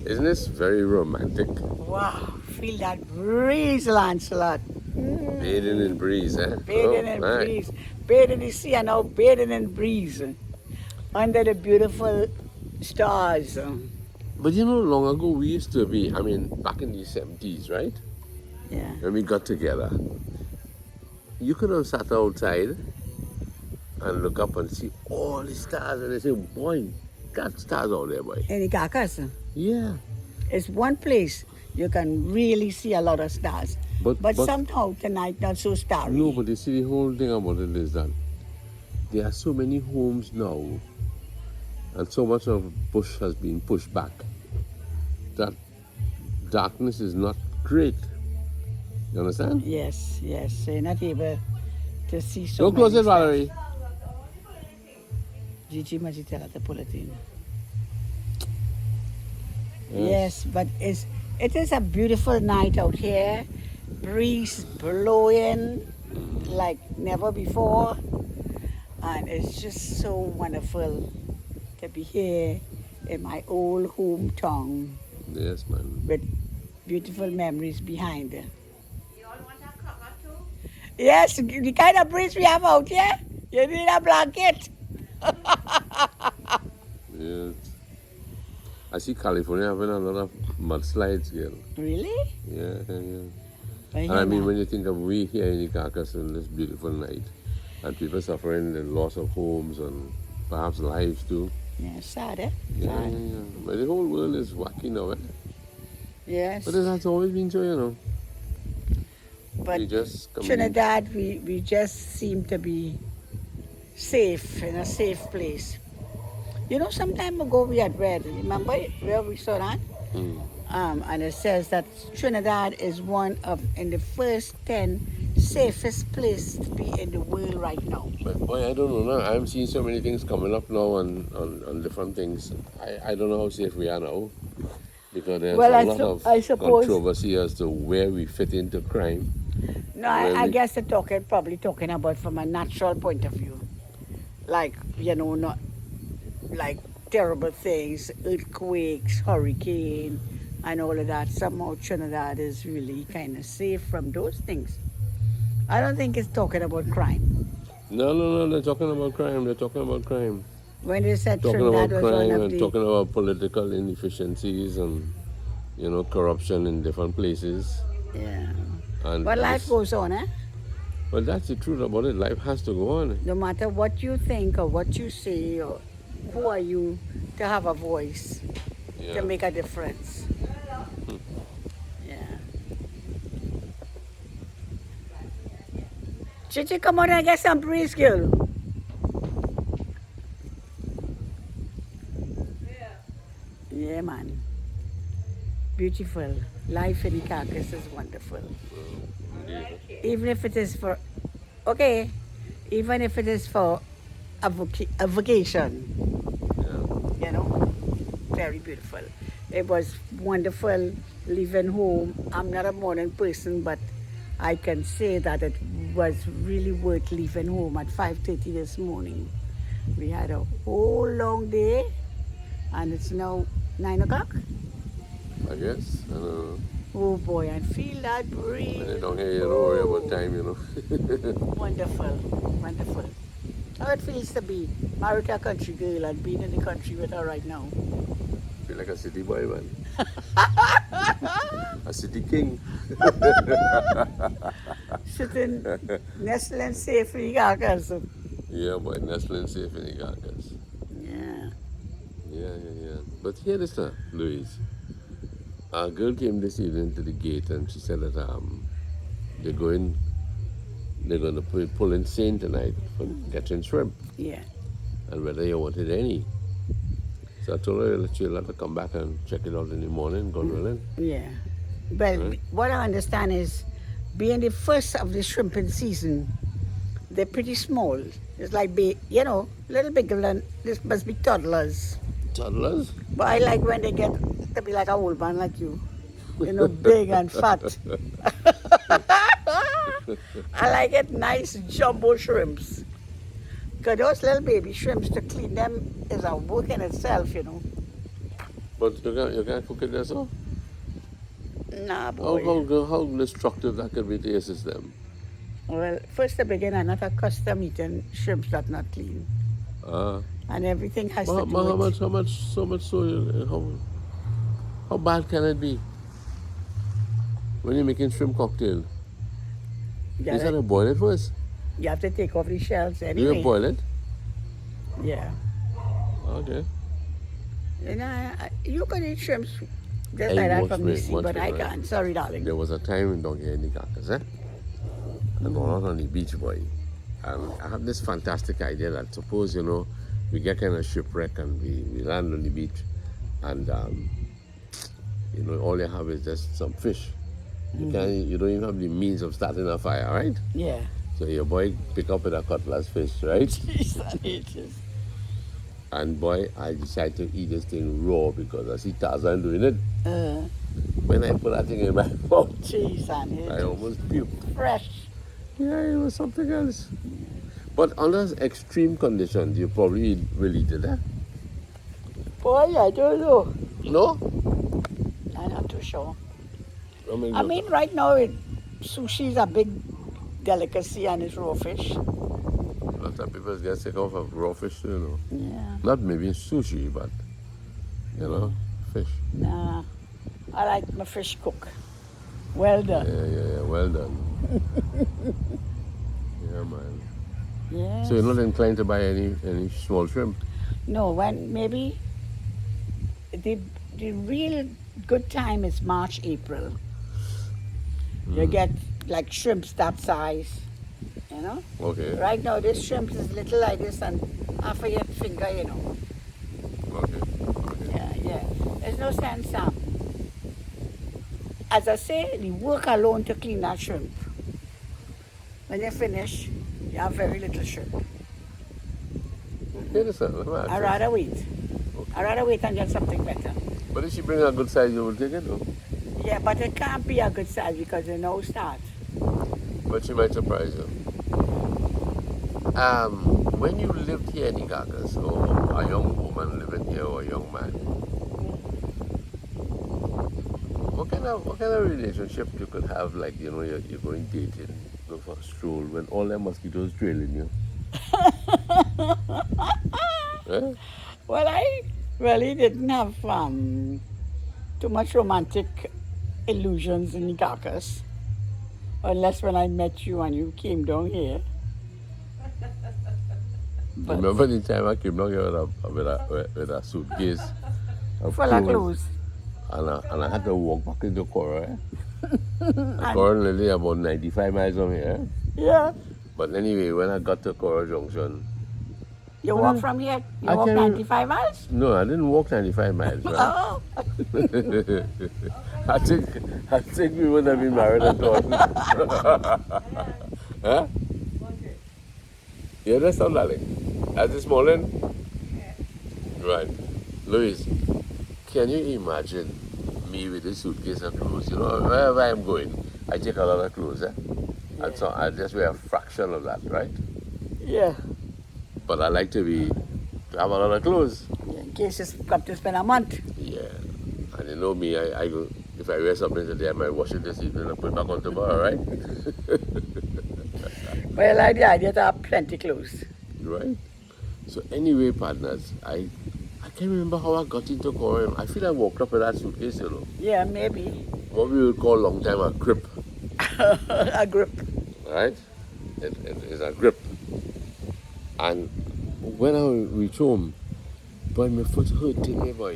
Isn't this very romantic? Wow, feel that breeze, Lancelot. Bathing in breeze, eh? Bathing in breeze. Bathing in the sea and now bathing in breeze. Under the beautiful stars. But you know, long ago we used to be, I mean, back in the 70s, right? Yeah. When we got together, you could have sat outside and look up and see all the stars and they say, boy, got stars out there, boy. In the Carcass. Yeah. It's one place you can really see a lot of stars. But somehow tonight not so starry. No, but you see the whole thing about it is that there are so many homes now and so much of bush has been pushed back that darkness is not great. You understand? Yes, yes. So you're not able to see so Don't close many it, Valerie. Gigi must tell her to pull it in. Yes, but it is a beautiful night out here. Breeze blowing like never before. And it's just so wonderful to be here in my old hometown. Yes, man. With beautiful memories behind it. You all want a cover too? Yes, the kind of breeze we have out here, you need a blanket. Yes. I see California having a lot of mudslides, girl. Really? Yeah. And I mean, when you think of we here in the Carcass on this beautiful night, and people suffering the loss of homes and perhaps lives too. Yeah, sad, eh? Yeah. But the whole world is wacky now, eh? Yes. But it has always been so, you know. But Trinidad, we just seem to be safe, in a safe place. You know, some time ago we had read, remember where we saw that? And it says that Trinidad is one of, in the first 10 safest place to be in the world right now. But boy, I don't know now. I'm seeing so many things coming up now on different things. I don't know how safe we are now. Because there's a lot of controversy as to where we fit into crime. No, I guess they're probably talking about from a natural point of view. Like, you know, not like terrible things, earthquakes, hurricane, and all of that. Somehow Trinidad is really kind of safe from those things. I don't think it's talking about crime. No, they're talking about crime. When they said talking Trinidad about was crime one of and talking about political inefficiencies and, you know, corruption in different places. Yeah. And but life goes on, eh? Well, that's the truth about it. Life has to go on. No matter what you think or what you say or who are you to have a voice to make a difference. Yeah. Chichi, come on and get some breeze, girl. Yeah, man. Beautiful. Life in the Carcass is wonderful. Even if it is for, even if it is for a vacation, you know, very beautiful. It was wonderful leaving home. I'm not a morning person, but I can say that it was really worth leaving home at 5:30 this morning. We had a whole long day, and it's now 9 o'clock. I guess. I don't know. Oh boy, and feel that breeze. When you don't hear, you don't worry about time, you know. Wonderful, wonderful. How it feels to be married to a country girl and being in the country with her right now. Feel like a city boy, man. A city king. Sitting, nestling safe in the Carcass. Yeah, boy, nestling safe in the Carcass. Yeah. Yeah. But here is Louise. A girl came this evening to the gate and she said that they're going to pull in seine tonight for catching shrimp. Yeah. And whether you wanted any. So I told her that she'll have to come back and check it out in the morning, God willing. Yeah. But what I understand is, being the first of the shrimping season, they're pretty small. It's like, you know, a little bigger than, this must be toddlers. Toddlers? But I like when they get to be like an old man like you. You know, big and fat. I like it nice jumbo shrimps. Because those little baby shrimps, to clean them is a work in itself, you know. But you can't cook it yourself? Nah, How, boy. how destructive that could be to your system? Well, first to begin, I'm not accustomed eating shrimps that not clean. Ah. And everything has to do How with, so much so, how bad can it be when you're making shrimp cocktail? you, You gotta, gotta boil it first. you have to take off the shells Do you anyway. boil it? Yeah. Okay. And you can eat shrimps just Hey, like that from the sea, watch but me, I right? can't. Sorry, darling. There was a time down here in the Caucasus, and we're out on the beach, boy. And I have this fantastic idea that suppose, we get kind of shipwreck and we land on the beach, and all you have is just some fish. You don't even have the means of starting a fire, right? Yeah. So your boy pick up with a cutlass fish, right? Jeez, and ages. And boy, I decided to eat this thing raw because I see Tarzan doing it. When I put that thing in my mouth, Cheese and I ages. almost puked. Fresh. Yeah, it was something else. But under extreme conditions, you probably will eat it, eh? Boy, I don't know. No? I'm not too sure. I mean, I mean, right now, sushi is a big delicacy and it's raw fish. lots of people get sick of raw fish, Yeah. Not maybe sushi, but, fish. Nah. I like my fish cook. Well done. Yeah. Well done. Yeah, man. Yes. So you're not inclined to buy any small shrimp? No, when maybe the real good time is March, April. You get like shrimps that size, Okay. Right now, this shrimp is little like this and half of your finger, Okay. Yeah. There's no sense, as I say, the work alone to clean that shrimp. When you finish, you have very little shrimp. I'd rather wait. I'd rather wait and get something better. But if she bring a good size, you will take it, though. Yeah, but it can't be a good size because you know start. But she might surprise you. When you lived here in Ikakas, or a young woman living here, or a young man, what kind of relationship you could have, like, you're going dating, go for a stroll, when all them mosquitoes trailing you? Eh? Well, I really didn't have too much romantic illusions in the Caucasus, unless when I met you and you came down here. But Remember the time I came down here with a suitcase of full of clothes. and I had to walk back into Cora. Cora literally about 95 miles from here. Yeah. But anyway, when I got to Cora Junction, You walk from here, you I walk can't- 95 miles? no, I didn't walk 95 miles. Right? Oh, I think we wouldn't have been married at all. Huh? You understand, darling? At this morning? Right. Louise, can you imagine me with a suitcase of clothes? Wherever I'm going, I take a lot of clothes, and so I just wear a fraction of that, right? yeah. But I like to have a lot of clothes. In case you come to spend a month. Yeah. And you know me, I go, if I wear something today, I might wash it this evening and put it back on tomorrow, right? Well, I like the idea to have plenty clothes. Right? So anyway, partners, I can't remember how I got into Korean. I feel I walked up with that suitcase, Yeah, maybe. What we would call long time a grip, A grip. right? It is a grip. And when I reach home, boy, my foot hurting me, boy.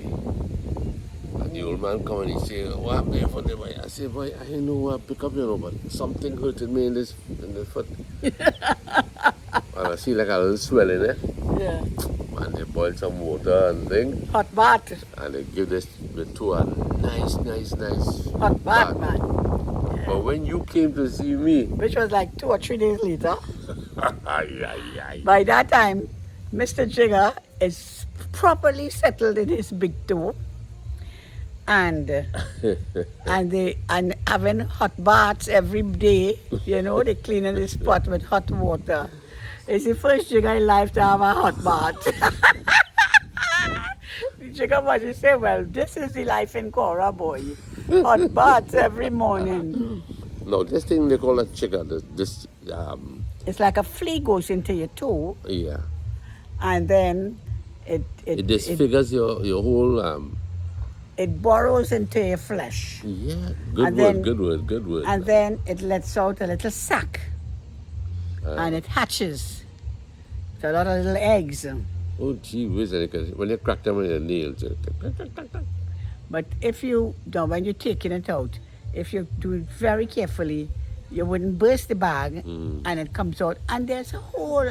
And the old man come and he say, what happened to your foot, boy? I say, boy, I didn't know what pick up, but something hurted me in this foot. And I see like a little swelling there. Yeah. And they boil some water and thing. Hot bath. And they give this to a nice Hot bath, man. But when you came to see me, Which was like 2 or 3 days later. ay. By that time, Mr. Jigger is properly settled in his big toe. And having hot baths every day, they cleaning the spot with hot water. It's the first Jigger in life to have a hot bath. Chicken Mother say, well, this is the life in Cora, boy. Hot baths every morning. No, this thing they call a chigga. It's like a flea goes into your toe, Yeah. and then it It disfigures your whole it burrows into your flesh. yeah. And then- Good word. And then it lets out a little sack. And it hatches. So a lot of little eggs. Oh gee whiz, when you crack them with your nails. But if you, no, when you're taking it out, if you do it very carefully, you wouldn't burst the bag and it comes out. And there's a hole,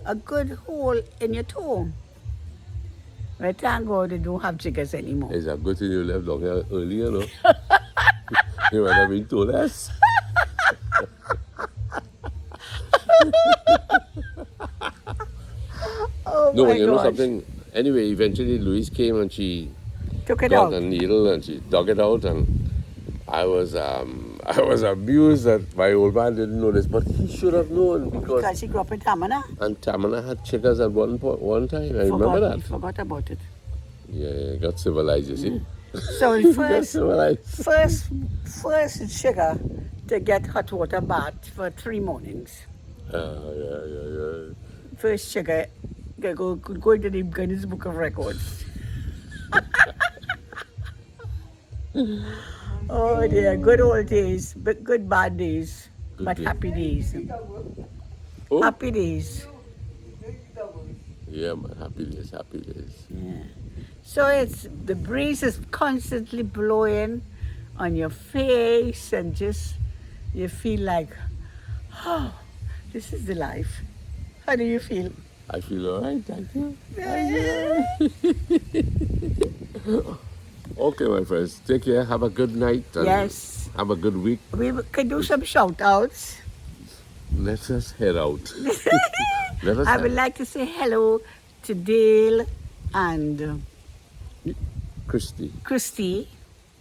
a good hole in your toe. But thank God they don't have chiggers anymore. It's a good thing you left down here earlier, no? You might have been told us. Oh No, my you know gosh. something? Anyway, eventually Louise came and she Took it got out. a needle and she dug it out, and I was amused that my old man didn't know this, but he should have known Because she grew up in Tamana. and Tamana had chiggers at one time. I remember that. Forgot about it. Yeah, got civilized, you see. So the Got civilized. first sugar to get hot water bath for 3 mornings. Yeah. First sugar go into the Guinness Book of Records. Oh dear, good old days, but good bad days, Good but day. happy days. Oh. Happy days. Yeah, man, happy days. Yeah. So it's the breeze is constantly blowing on your face, and just you feel like, oh, this is the life. How do you feel? I feel all right, thank you. Okay, my friends, take care, have a good night. And Yes. Have a good week. We can do some shout outs. Let us head out. Let us I head would like to say hello to Dale and Christy.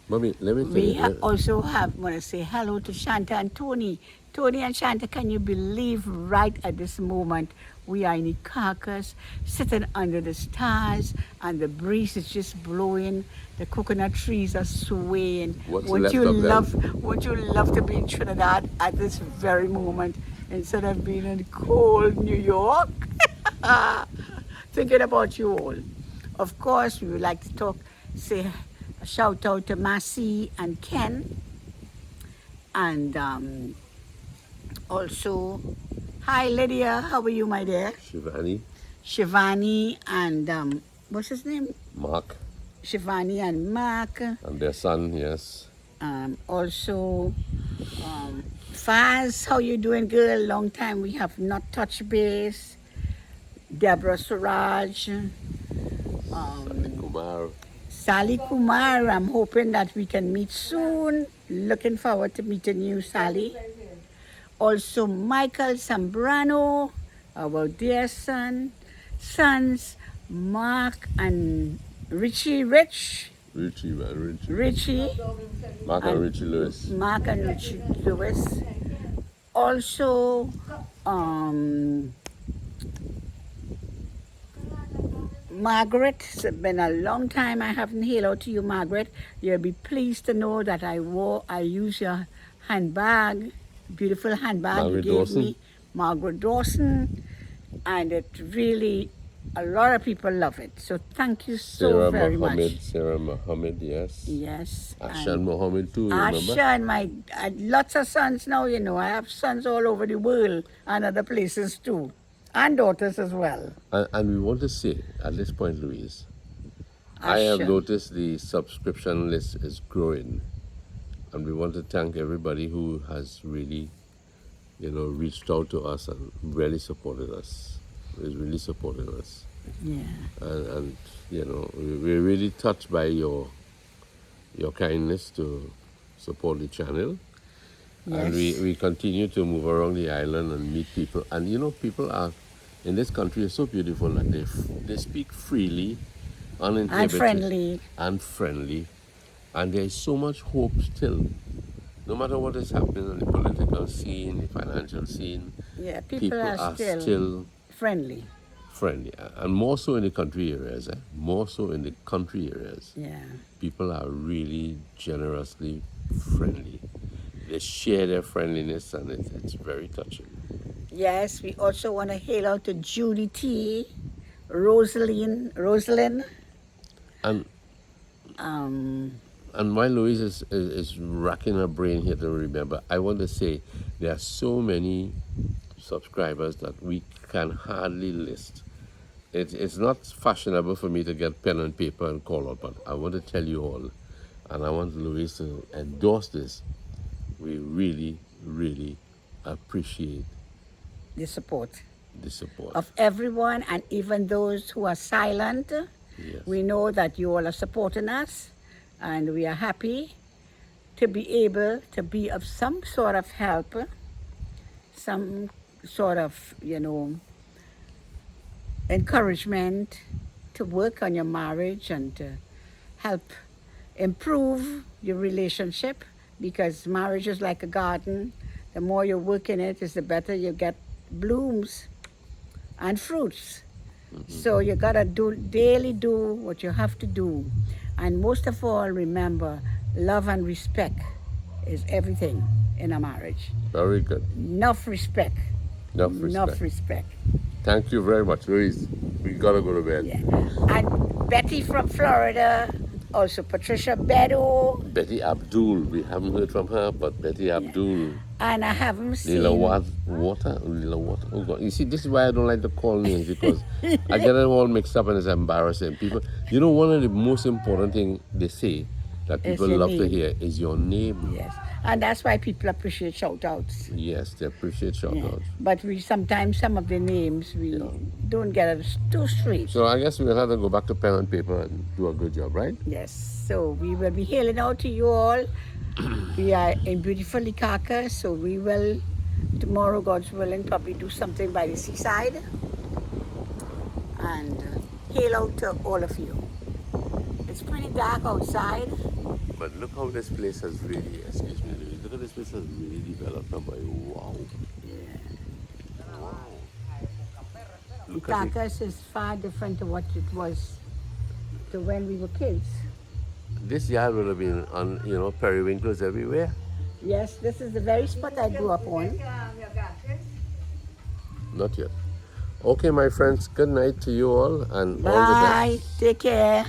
Mommy, let me tell We you. also want to say hello to Shanta and Tony. Tony and Shanta, can you believe right at this moment we are in the carcass, sitting under the stars, and the breeze is just blowing. The coconut trees are swaying. What's Won't left you of them? Won't you love to be in Trinidad at this very moment instead of being in cold New York? Thinking about you all. Of course, we would like to say a shout out to Massey and Ken, and also, hi Lydia, how are you, my dear? Shivani and what's his name? Mark, Shivani and Mark. and their son, yes. Also, Faz, how you doing, girl? Long time we have not touched base. Deborah Suraj. Kumar. Sally Kumar, I'm hoping that we can meet soon. Looking forward to meeting you, Sally. Also, Michael Zambrano, our dear sons, Mark and Richie Rich. Richie. Richie. Mark and Richie Lewis. Mark and Richie Lewis. Also, Margaret. It's been a long time I haven't hello to you, Margaret. You'll be pleased to know that I used your handbag, beautiful handbag Margaret you gave Dawson. me, Margaret Dawson, and it really, a lot of people love it. So thank you so Sarah very Mohammed. much. Sarah Mohammed, yes. Yes. Ashan Mohammed too, remember? Asha, I had lots of sons now, you know. I have sons all over the world and other places too. And daughters as well. And we want to say, at this point, Louise, I have Asha. noticed the subscription list is growing. And we want to thank everybody who has really, reached out to us and really supported us. Is really supported us. Yeah. And we're really touched by your kindness to support the channel. And Yes. we continue to move around the island and meet people. And people are in this country are so beautiful that they speak freely, uninhibited, And friendly. And there is so much hope still. No matter what is happening on the political scene, the financial scene, Yeah, people are still friendly. friendly, and more so in the country areas. More so in the country areas. Yeah. People are really generously friendly. They share their friendliness, and it's very touching. Yes, we also want to hail out to Judy T, Rosalind, And um, and while Louise is racking her brain here to remember, I want to say there are so many subscribers that we can hardly list. It's not fashionable for me to get pen and paper and call out, but I want to tell you all, and I want Louise to endorse this. We really, really appreciate the support the support. of everyone, and even those who are silent. Yes. We know that you all are supporting us, and we are happy to be able to be of some sort of help, some sort of, encouragement to work on your marriage and to help improve your relationship, because marriage is like a garden. The more you work in it, is the better you get blooms and fruits. So you gotta daily do what you have to do, and most of all, remember, love and respect is everything in a marriage. Very good. Enough respect. Enough Enough respect. respect. Thank you very much, Louise. We gotta go to bed. Yeah. And Betty from Florida, also Patricia Bedo, Betty Abdul. We haven't heard from her, but Betty Abdul. and I haven't seen. Lila Water. Oh God! You see, this is why I don't like to call names, because I get them all mixed up and it's embarrassing. People, one of the most important things they say that people your love to name. hear is your name. Yes, and that's why people appreciate shout-outs. Yes, they appreciate shout Yeah. outs. But we sometimes, some of the names we don't get it too straight. So I guess we'll have to go back to pen and paper and do a good job, right? Yes, so we will be hailing out to you all. We are in beautiful Ikaka, so we will, tomorrow, God's willing, probably do something by the seaside and hail out to all of you. It's pretty dark outside. But look how this place has really, excuse me, Louise, look how this place has really developed now, boy. Wow. Look at it. Ikakas is far different to what it was to when we were kids. This yard would have been on, periwinkles everywhere. Yes, this is the very spot I grew up on. Not yet. Okay, my friends, good night to you all, and all the Bye. best. Take care.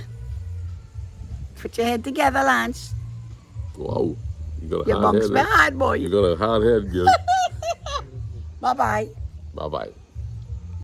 Put your head together, Lance. Wow. You got a Your hard bunks head. be hard, boy. You got a hard head, girl. Bye-bye. Bye-bye.